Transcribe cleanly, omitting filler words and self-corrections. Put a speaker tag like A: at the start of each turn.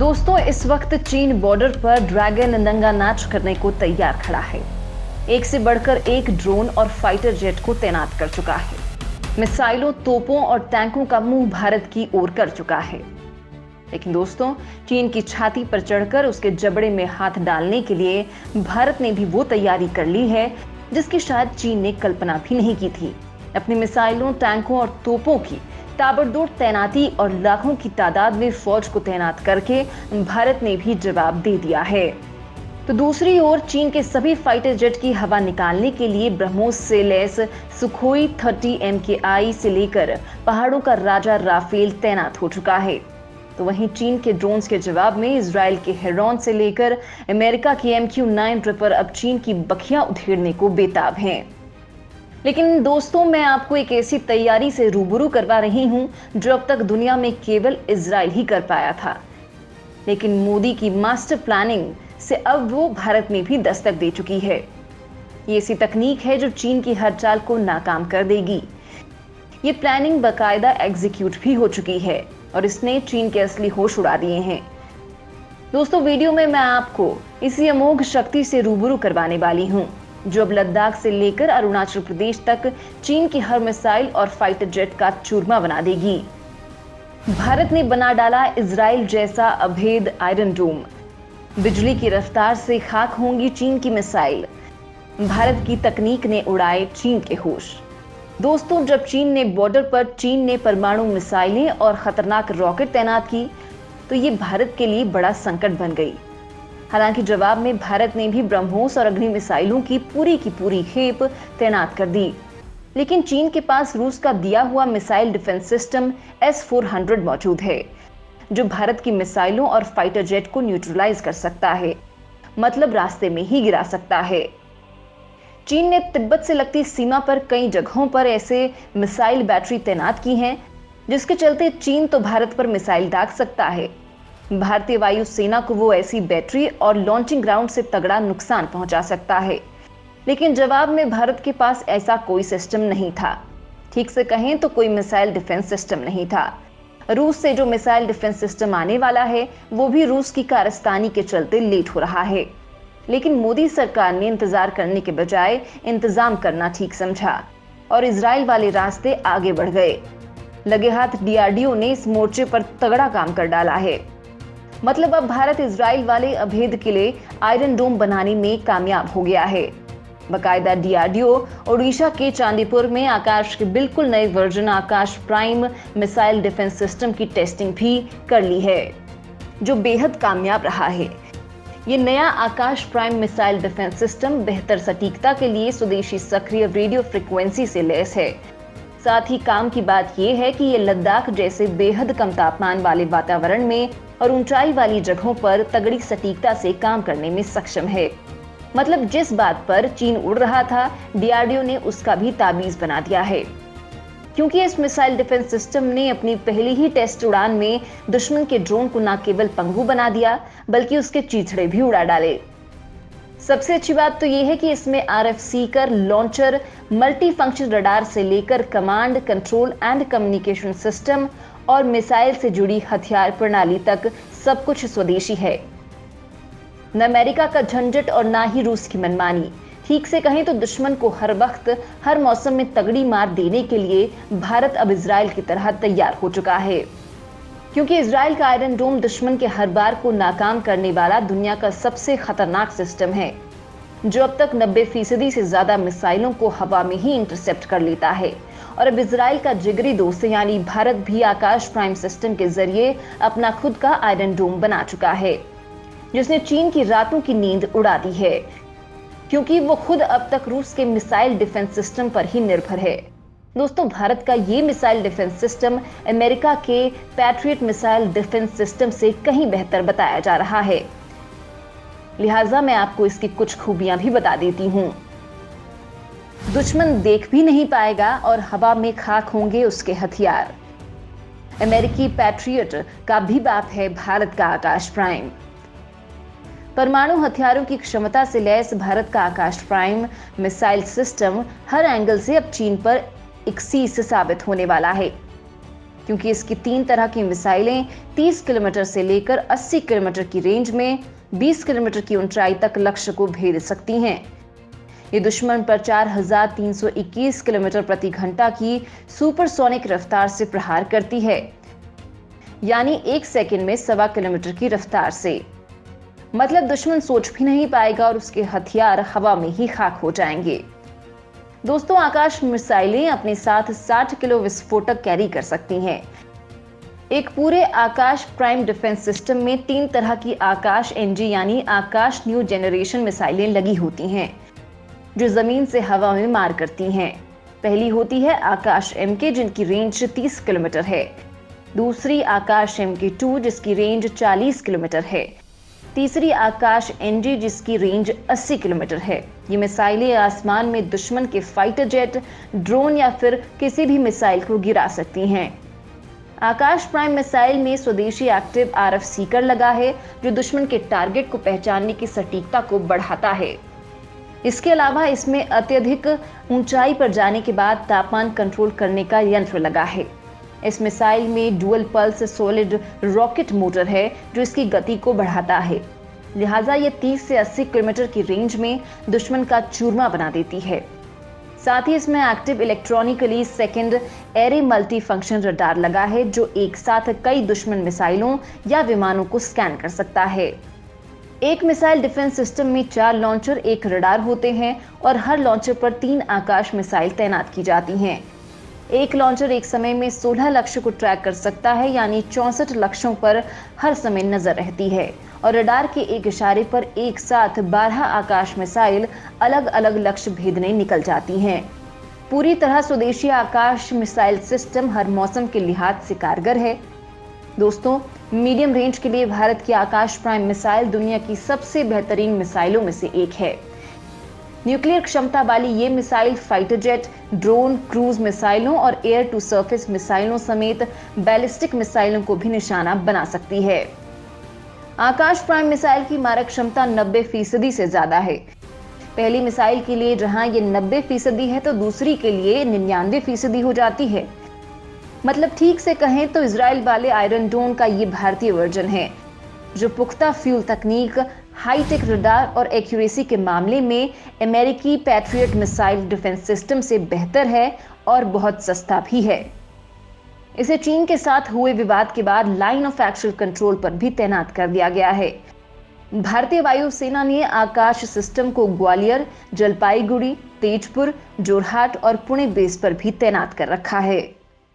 A: दोस्तों, इस वक्त चीन बॉर्डर पर ड्रैगन नंगा नाच करने को तैयार खड़ा है। एक से बढ़कर एक ड्रोन और फाइटर जेट को तैनात कर चुका है। मिसाइलों, तोपों और टैंकों का मुंह भारत की ओर कर चुका है। लेकिन दोस्तों, चीन की छाती पर चढ़कर उसके जबड़े में हाथ डालने के लिए भारत ने भी वो तैयारी कर ली है जिसकी शायद चीन ने कल्पना भी नहीं की थी। अपनी मिसाइलों, टैंकों और तोपों की ताबड़तोड़ तैनाती और लाखों की तादाद में फौज को तैनात करके भारत ने भी जवाब दे दिया है। तो दूसरी ओर चीन के सभी फाइटर जेट की हवा निकालने के लिए ब्रह्मोस से लैस सुखोई 30 MKI से लेकर पहाड़ों का राजा राफेल तैनात हो चुका है। तो वहीं चीन के ड्रोन्स के जवाब में इजराइल के हेरॉन से लेकर अमेरिका की MQ-9 ट्रिपर अब चीन की बखियां उधेड़ने को बेताब हैं। लेकिन दोस्तों, मैं आपको एक ऐसी तैयारी से रूबरू करवा रही हूं जो अब तक दुनिया में केवल इजराइल ही कर पाया था। लेकिन मोदी की मास्टर प्लानिंग से अब वो भारत में भी दस्तक दे चुकी है। ये ऐसी तकनीक है जो चीन की हर चाल को नाकाम कर देगी। ये प्लानिंग बाकायदा एग्जीक्यूट भी हो चुकी है और इसने चीन के असली होश उड़ा दिए हैं। दोस्तों, वीडियो में मैं आपको इसी अमोघ शक्ति से रूबरू करवाने वाली हूं जो अब लद्दाख से लेकर अरुणाचल प्रदेश तक चीन की हर मिसाइल और फाइटर जेट का चूरमा बना देगी। भारत ने बना डाला इजराइल जैसा अभेद आयरन डोम। बिजली की रफ्तार से खाक होंगी चीन की मिसाइल। भारत की तकनीक ने उड़ाए चीन के होश। दोस्तों, जब चीन ने परमाणु मिसाइलें और खतरनाक रॉकेट तैनात की तो ये भारत के लिए बड़ा संकट बन गई। हालांकि जवाब में भारत ने भी ब्रह्मोस और अग्नि मिसाइलों की पूरी खेप तैनात कर दी। लेकिन चीन के पास रूस का दिया हुआ मिसाइल डिफेंस सिस्टम S-400 मौजूद है जो भारत की मिसाइलों और फाइटर जेट को न्यूट्रलाइज कर सकता है, मतलब रास्ते में ही गिरा सकता है। चीन ने तिब्बत से लगती सीमा पर कई जगहों पर ऐसे मिसाइल बैटरी तैनात की हैं जिसके चलते चीन तो भारत पर मिसाइल दाग सकता है। भारतीय वायु सेना को वो ऐसी बैटरी और लॉन्चिंग ग्राउंड से तगड़ा नुकसान पहुंचा सकता है। लेकिन जवाब में भारत के पास ऐसा कोई सिस्टम नहीं था। ठीक से कहें तो कोई मिसाइल डिफेंस सिस्टम नहीं था। रूस से जो मिसाइल डिफेंस सिस्टम आने वाला है वो भी रूस की कारस्तानी के चलते लेट हो रहा है। लेकिन मोदी सरकार ने इंतजार करने के बजाय इंतजाम करना ठीक समझा और इजराइल वाले रास्ते आगे बढ़ गए। लगे हाथ DRDO ने इस मोर्चे पर तगड़ा काम कर डाला है। मतलब अब भारत इजराइल वाले अभेद किले आयरन डोम बनाने में कामयाब हो गया है। बाकायदा DRDO ओडिशा के चांदीपुर में आकाश के बिल्कुल नए वर्जन आकाश प्राइम मिसाइल डिफेंस सिस्टम की टेस्टिंग भी कर ली है जो बेहद कामयाब रहा है। ये नया आकाश प्राइम मिसाइल डिफेंस सिस्टम बेहतर सटीकता के लिए स्वदेशी सक्रिय रेडियो फ्रिक्वेंसी से लैस है। साथ ही काम की बात यह है कि ये लद्दाख जैसे बेहद कम तापमान वाले वातावरण में और ऊंचाई वाली जगहों पर तगड़ी सटीकता से काम करने में सक्षम है। मतलब जिस बात पर चीन उड़ रहा था, DRDO ने उसका भी ताबीज बना दिया है। क्योंकि इस मिसाइल डिफेंस सिस्टम ने अपनी पहली ही टेस्ट उड़ान में दुश्मन के ड्रोन को न केवल पंगु बना दिया बल्कि उसके चीथड़े भी उड़ा डाले। सबसे अच्छी बात तो यह है कि इसमें RF Sikar, launcher, multi function radar से लेकर command, control and communication system और मिसाइल से जुड़ी हथियार प्रणाली तक सब कुछ स्वदेशी है। न अमेरिका का झंझट और ना ही रूस की मनमानी। ठीक से कहें तो दुश्मन को हर वक्त, हर मौसम में तगड़ी मार देने के लिए भारत अब इजराइल की तरह तैयार हो चुका है। क्योंकि इजराइल का आयरन डोम दुश्मन के हर बार को नाकाम करने वाला दुनिया का सबसे खतरनाक सिस्टम है जो अब तक 90% से ज्यादा मिसाइलों को हवा में ही इंटरसेप्ट कर लेता है। और अब इजराइल का जिगरी दोस्त यानी भारत भी आकाश प्राइम सिस्टम के जरिए अपना खुद का आयरन डोम बना चुका है जिसने चीन की रातों की नींद उड़ा दी है, क्योंकि वो खुद अब तक रूस के मिसाइल डिफेंस सिस्टम पर ही निर्भर है। दोस्तों, भारत का ये मिसाइल डिफेंस सिस्टम अमेरिका के पैट्रियट मिसाइल डिफेंस सिस्टम से कहीं बेहतर बताया जा रहा है। लिहाजा मैं आपको इसकी कुछ खूबियां भी बता देती हूं। दुश्मन देख भी नहीं पाएगा और हवा में खाक होंगे उसके हथियार। अमेरिकी पैट्रियट का भी बाप है भारत का आकाश प्राइम। परमाणु हथियारों की क्षमता से लैस भारत का आकाश प्राइम मिसाइल सिस्टम हर एंगल से अब चीन पर 21 साबित होने वाला है। क्योंकि इसकी 3 तरह की मिसाइलें 30 किलोमीटर से लेकर 80 किलोमीटर की रेंज में 20 किलोमीटर की ऊंचाई तक लक्ष्य को भेद सकती हैं। ये दुश्मन पर 4321 किलोमीटर प्रति घंटा की सुपरसोनिक रफ्तार से प्रहार करती है, यानी 1 सेकंड में 1.25 किलोमीटर की रफ्तार से। मतलब दुश्मन सोच भी नहीं पाएगा और उसके हथियार हवा में ही खाक हो जाएंगे। दोस्तों, आकाश मिसाइलें अपने साथ 60 किलो विस्फोटक कैरी कर सकती हैं। एक पूरे आकाश प्राइम डिफेंस सिस्टम में 3 तरह की आकाश एनजी यानी आकाश न्यू जनरेशन मिसाइलें लगी होती हैं, जो जमीन से हवा में मार करती हैं। पहली होती है आकाश एमके, जिनकी रेंज 30 किलोमीटर है। दूसरी आकाश MK2, जिसकी रेंज 40 किलोमीटर है। तीसरी आकाश एनजी, जिसकी रेंज 80 किलोमीटर है। ये मिसाइलें आसमान में दुश्मन के फाइटर जेट, ड्रोन या फिर किसी भी मिसाइल को गिरा सकती हैं। आकाश प्राइम मिसाइल में स्वदेशी एक्टिव RF सीकर लगा है, जो दुश्मन के टारगेट को पहचानने की सटीकता को बढ़ाता है। इसके अलावा इसमें अत्यधिक ऊंचाई पर जाने के बाद तापमान कंट्रोल करने का यंत्र लगा है। इस मिसाइल में dual pulse solid rocket motor है, जो इसकी गति को बढ़ाता है। लिहाजा ये 30 से 80 किलोमीटर की रेंज में दुश्मन का चूरमा बना देती है। साथ ही इसमें active electronically second array multi function radar लगा है, जो एक साथ कई दुश्मन मिसाइलों या विमानों को स्कैन कर सकता है। एक मिसाइल डिफेंस सिस्टम में 4 लॉन्चर, 1 रडार होते हैं और हर लॉन्चर पर 3 आकाश मिसाइल तैनात की जाती हैं। एक लॉन्चर एक समय में 16 लक्ष्य को ट्रैक कर सकता है, यानी 64 लक्ष्यों पर हर समय नजर रहती है और रडार के एक इशारे पर एक साथ 12 आकाश मिसाइल अलग अलग लक्ष्य भेदने निकल जाती हैं। पूरी तरह स्वदेशी आकाश मिसाइल सिस्टम हर मौसम के लिहाज से कारगर है। दोस्तों, मीडियम रेंज के लिए भारत की आकाश प्राइम मिसाइल दुनिया की सबसे बेहतरीन मिसाइलों में से एक है। न्यूक्लियर क्षमता वाली ये missile fighter jet, drone, cruise मिसाइलों और एयर टू सरफेस मिसाइलों समेत बैलिस्टिक मिसाइलों को भी निशाना बना सकती है। आकाश प्राइम मिसाइल की मारक क्षमता 90% से ज्यादा है। पहली मिसाइल के लिए जहां ये 90% है, तो दूसरी के लिए 99% हो जाती है। मतलब ठीक से कहें तो इजराइल वाले आयरन डोम का ये भारतीय वर्जन है, जो पुख्ता फ्यूल तकनीक, हाईटेक रडार और एक्यूरेसी के मामले में अमेरिकी पैट्रियट मिसाइल डिफेंस सिस्टम से बेहतर है और बहुत सस्ता भी है। इसे चीन के साथ हुए विवाद के बाद लाइन ऑफ एक्शन कंट्रोल पर भी तैनात कर दिया गया है। भारतीय वायुसेना ने आकाश सिस्टम को ग्वालियर, जलपाईगुड़ी, तेजपुर, जोरहाट और पुणे बेस पर भी तैनात कर रखा है।